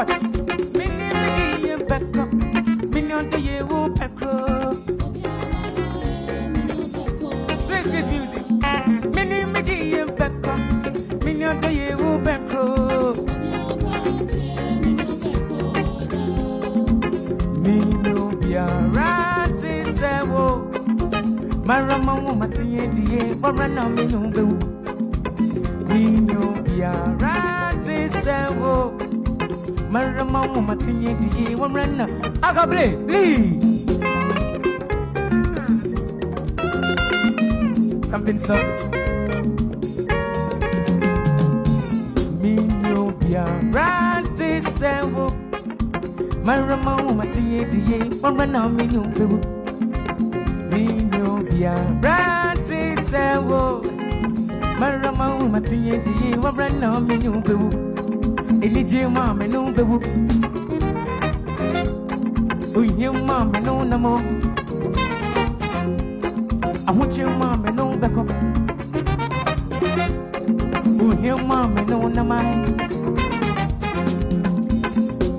what? Mini Becca, Minion the year won't peckro. Swiss music. Mini Becca, Minion the year won't peckro. Mino be a rat, say, whoa. Marama, Matia, the year, but run on me, no. Mino be a rat, say, whoa. Marama, Matia, the year, one run. Agabre, Lee. Something sucks. Mino be a rat, say, whoa. Marama, Matia, the year, one run on me, no. Mino be a rat, say, whoa. Marama, Matia, the year, one run on me, no. Elije mama no bewu. Uye mama no namo. Ahuche mama no beko. Uye mama no namai.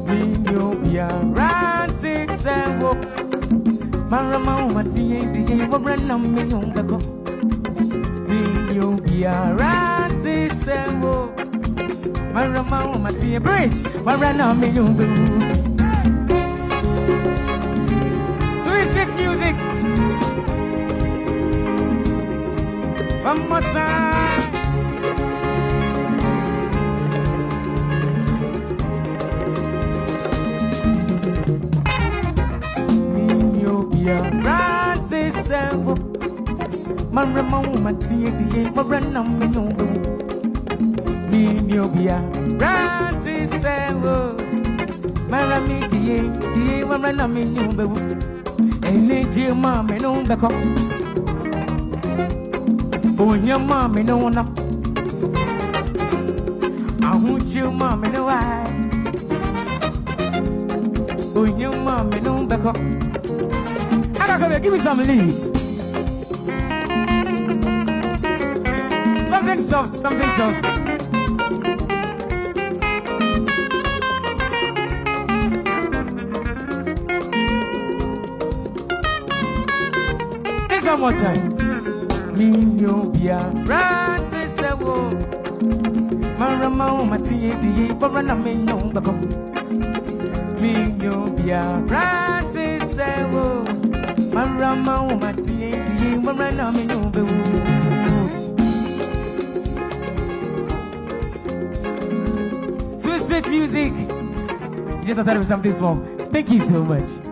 Minyo biya ranti sewo. Marama umatiye diye wabrana minyo beko. Minyo biya ranti sewo. Marama, Matia Bridge, Marana, me you do. Swiss music. One more time. You be a ranty sample. Marama, Matia, Marana, me you do. Mino be a ranty sewo. Marami die, wamana me nyumbe. Elije mama no beko. Onya mama no na. Ahuchi mama no why. Onya mama no beko. Agabe, give me some lead. Something soft, something soft. One more time. Minyo bia ranti sewo. Marama Matia di barana minyo bako. Minyo bia ranti sewo. Marama Matia di barana minyo bako. Sweet music. You just thought it was something small. Thank you so much.